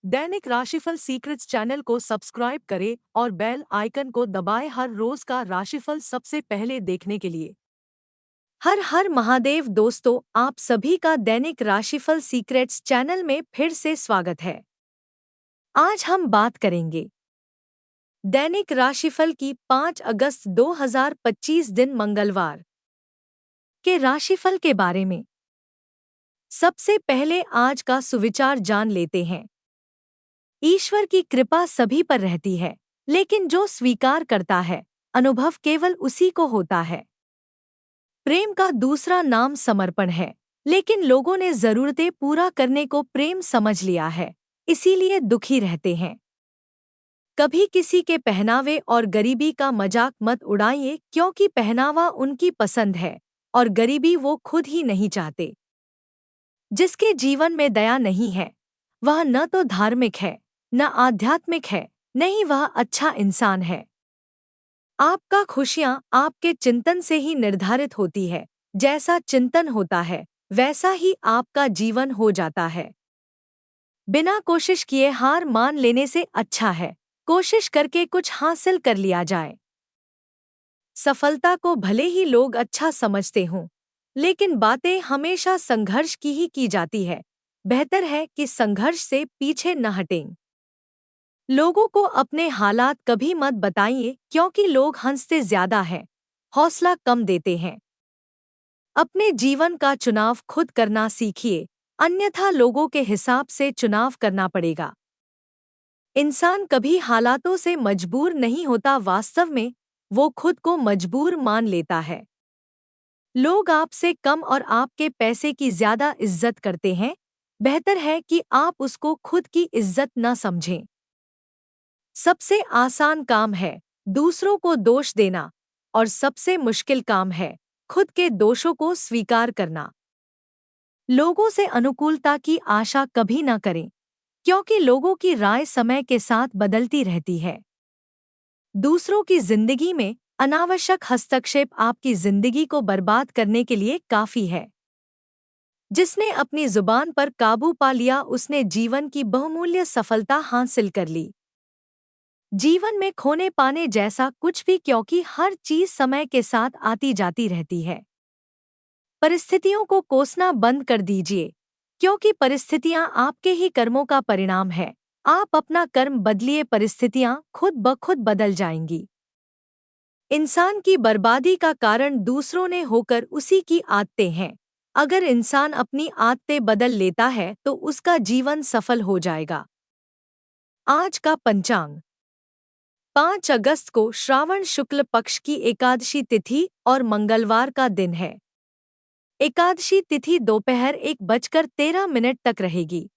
दैनिक राशिफल secrets channel को subscribe करें और बेल आइकन को दबाएं हर रोज का राशिफल सबसे पहले देखने के लिए। हर हर महादेव दोस्तों, आप सभी का दैनिक राशिफल सीक्रेट्स चैनल में फिर से स्वागत है। आज हम बात करेंगे दैनिक राशिफल की 5 अगस्त 2025 दिन मंगलवार के राशिफल के बारे में। सबसे पहले आज का सुविचार जान लेते हैं। ईश्वर की कृपा सभी पर रहती है, लेकिन जो स्वीकार करता है, अनुभव केवल उसी को होता है। प्रेम का दूसरा नाम समर्पण है, लेकिन लोगों ने जरूरतें पूरा करने को प्रेम समझ लिया है, इसीलिए दुखी रहते हैं। कभी किसी के पहनावे और गरीबी का मजाक मत उड़ाइए, क्योंकि पहनावा उनकी पसंद है और गरीबी वो खुद ही नहीं चाहते। जिसके जीवन में दया नहीं है, वह न तो धार्मिक है, न आध्यात्मिक है, न ही वह अच्छा इंसान है। आपका खुशियां आपके चिंतन से ही निर्धारित होती है। जैसा चिंतन होता है, वैसा ही आपका जीवन हो जाता है। बिना कोशिश किए हार मान लेने से अच्छा है कोशिश करके कुछ हासिल कर लिया जाए। सफलता को भले ही लोग अच्छा समझते हों, लेकिन बातें हमेशा संघर्ष की ही की जाती है। बेहतर है कि संघर्ष से पीछे न हटें। लोगों को अपने हालात कभी मत बताइए, क्योंकि लोग हंसते ज्यादा हैं, हौसला कम देते हैं। अपने जीवन का चुनाव खुद करना सीखिए, अन्यथा लोगों के हिसाब से चुनाव करना पड़ेगा। इंसान कभी हालातों से मजबूर नहीं होता, वास्तव में वो खुद को मजबूर मान लेता है। लोग आपसे कम और आपके पैसे की ज्यादा इज्जत करते हैं। बेहतर है कि आप उसको खुद की इज्जत न समझें। सबसे आसान काम है दूसरों को दोष देना, और सबसे मुश्किल काम है खुद के दोषों को स्वीकार करना। लोगों से अनुकूलता की आशा कभी न करें, क्योंकि लोगों की राय समय के साथ बदलती रहती है। दूसरों की जिंदगी में अनावश्यक हस्तक्षेप आपकी जिंदगी को बर्बाद करने के लिए काफी है। जिसने अपनी जुबान पर काबू पा लिया, उसने जीवन की बहुमूल्य सफलता हासिल कर ली। जीवन में खोने पाने जैसा कुछ भी, क्योंकि हर चीज समय के साथ आती जाती रहती है। परिस्थितियों को कोसना बंद कर दीजिए, क्योंकि परिस्थितियां आपके ही कर्मों का परिणाम है। आप अपना कर्म बदलिए, परिस्थितियां खुद ब खुद बदल जाएंगी। इंसान की बर्बादी का कारण दूसरों ने होकर उसी की आदतें हैं। अगर इंसान अपनी आदतें बदल लेता है तो उसका जीवन सफल हो जाएगा। आज का पंचांग। 5 अगस्त को श्रावण शुक्ल पक्ष की एकादशी तिथि और मंगलवार का दिन है। एकादशी तिथि दोपहर 1:13 तक रहेगी।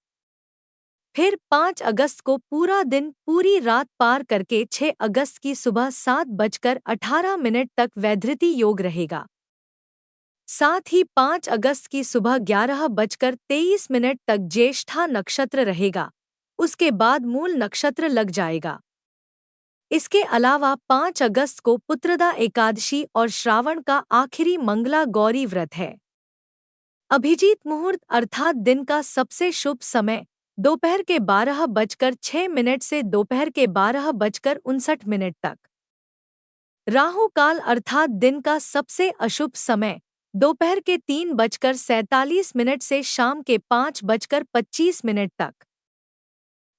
फिर 5 अगस्त को पूरा दिन पूरी रात पार करके 6 अगस्त की सुबह 7:18 तक वैधृति योग रहेगा। साथ ही 5 अगस्त की सुबह 11:23 तक ज्येष्ठा नक्षत्र रहेगा। उसके बाद मूल नक्षत्र लग जाएगा। इसके अलावा 5 अगस्त को पुत्रदा एकादशी और श्रावण का आखिरी मंगला गौरी व्रत है। अभिजीत मुहूर्त अर्थात दिन का सबसे शुभ समय दोपहर के 12:06 से दोपहर के 12:59 तक। राहु काल अर्थात दिन का सबसे अशुभ समय दोपहर के 3:47 से शाम के 5:25 तक।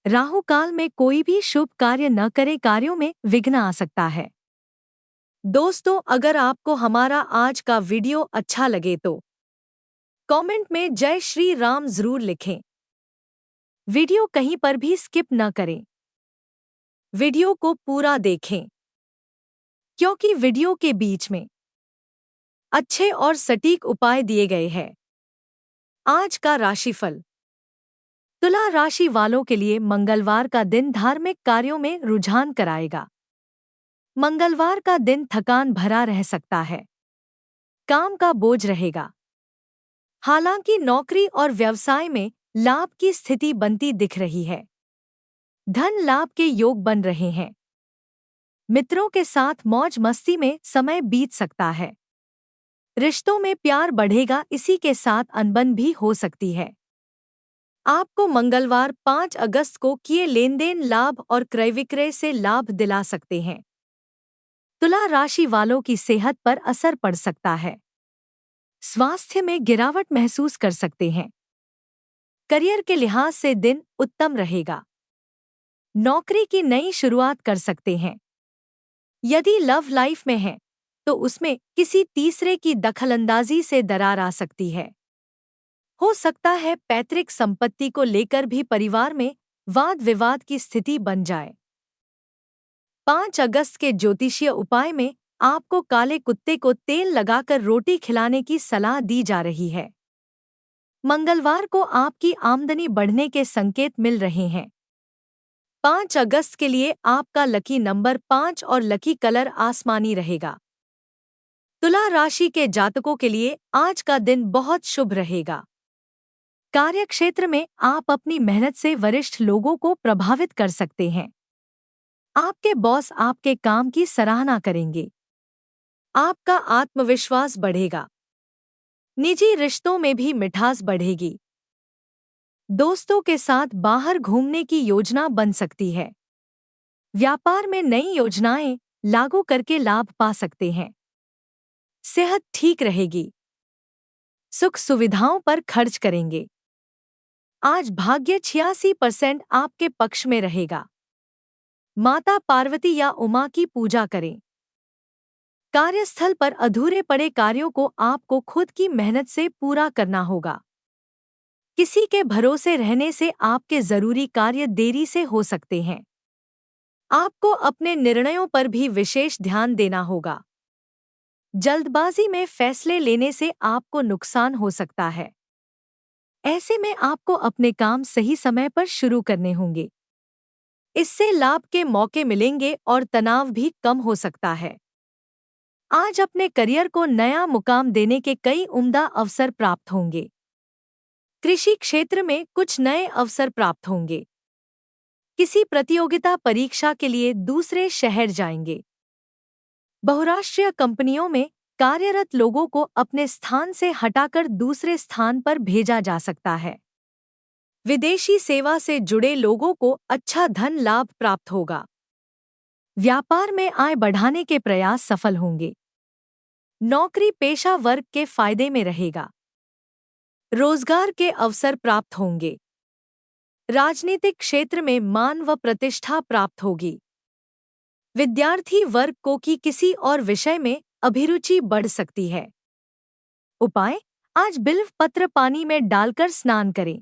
राहु काल में कोई भी शुभ कार्य न करें, कार्यों में विघ्न आ सकता है। दोस्तों, अगर आपको हमारा आज का वीडियो अच्छा लगे तो कमेंट में जय श्री राम जरूर लिखें। वीडियो कहीं पर भी स्किप न करें। वीडियो को पूरा देखें, क्योंकि वीडियो के बीच में अच्छे और सटीक उपाय दिए गए हैं। आज का राशिफल। तुला राशि वालों के लिए मंगलवार का दिन धार्मिक कार्यों में रुझान कराएगा। मंगलवार का दिन थकान भरा रह सकता है। काम का बोझ रहेगा। हालांकि नौकरी और व्यवसाय में लाभ की स्थिति बनती दिख रही है। धन लाभ के योग बन रहे हैं। मित्रों के साथ मौज मस्ती में समय बीत सकता है। रिश्तों में प्यार बढ़ेगा, इसी के साथ अनबन भी हो सकती है। आपको मंगलवार 5 अगस्त को किए लेनदेन लाभ और क्रय विक्रय से लाभ दिला सकते हैं। तुला राशि वालों की सेहत पर असर पड़ सकता है। स्वास्थ्य में गिरावट महसूस कर सकते हैं। करियर के लिहाज से दिन उत्तम रहेगा। नौकरी की नई शुरुआत कर सकते हैं। यदि लव लाइफ में है तो उसमें किसी तीसरे की दखलंदाजी से दरार आ सकती है। हो सकता है पैतृक संपत्ति को लेकर भी परिवार में वाद विवाद की स्थिति बन जाए। 5 अगस्त के ज्योतिषीय उपाय में आपको काले कुत्ते को तेल लगाकर रोटी खिलाने की सलाह दी जा रही है। मंगलवार को आपकी आमदनी बढ़ने के संकेत मिल रहे हैं। 5 अगस्त के लिए आपका लकी नंबर 5 और लकी कलर आसमानी रहेगा। तुला राशि के जातकों के लिए आज का दिन बहुत शुभ रहेगा। कार्यक्षेत्र में आप अपनी मेहनत से वरिष्ठ लोगों को प्रभावित कर सकते हैं। आपके बॉस आपके काम की सराहना करेंगे। आपका आत्मविश्वास बढ़ेगा। निजी रिश्तों में भी मिठास बढ़ेगी। दोस्तों के साथ बाहर घूमने की योजना बन सकती है। व्यापार में नई योजनाएं लागू करके लाभ पा सकते हैं। सेहत ठीक रहेगी। सुख सुविधाओं पर खर्च करेंगे। आज भाग्य 86% आपके पक्ष में रहेगा। माता पार्वती या उमा की पूजा करें। कार्यस्थल पर अधूरे पड़े कार्यों को आपको खुद की मेहनत से पूरा करना होगा। किसी के भरोसे रहने से आपके जरूरी कार्य देरी से हो सकते हैं। आपको अपने निर्णयों पर भी विशेष ध्यान देना होगा। जल्दबाजी में फैसले लेने से आपको नुकसान हो सकता है। ऐसे में आपको अपने काम सही समय पर शुरू करने होंगे। इससे लाभ के मौके मिलेंगे और तनाव भी कम हो सकता है। आज अपने करियर को नया मुकाम देने के कई उम्दा अवसर प्राप्त होंगे। कृषि क्षेत्र में कुछ नए अवसर प्राप्त होंगे। किसी प्रतियोगिता परीक्षा के लिए दूसरे शहर जाएंगे। बहुराष्ट्रीय कंपनियों में कार्यरत लोगों को अपने स्थान से हटाकर दूसरे स्थान पर भेजा जा सकता है। विदेशी सेवा से जुड़े लोगों को अच्छा धन लाभ प्राप्त होगा। व्यापार में आय बढ़ाने के प्रयास सफल होंगे। नौकरी पेशा वर्ग के फायदे में रहेगा। रोजगार के अवसर प्राप्त होंगे। राजनीतिक क्षेत्र में मान व प्रतिष्ठा प्राप्त होगी। विद्यार्थी वर्ग को किसी और विषय में अभिरुचि बढ़ सकती है। उपाय: आज बिल्व पत्र पानी में डालकर स्नान करें।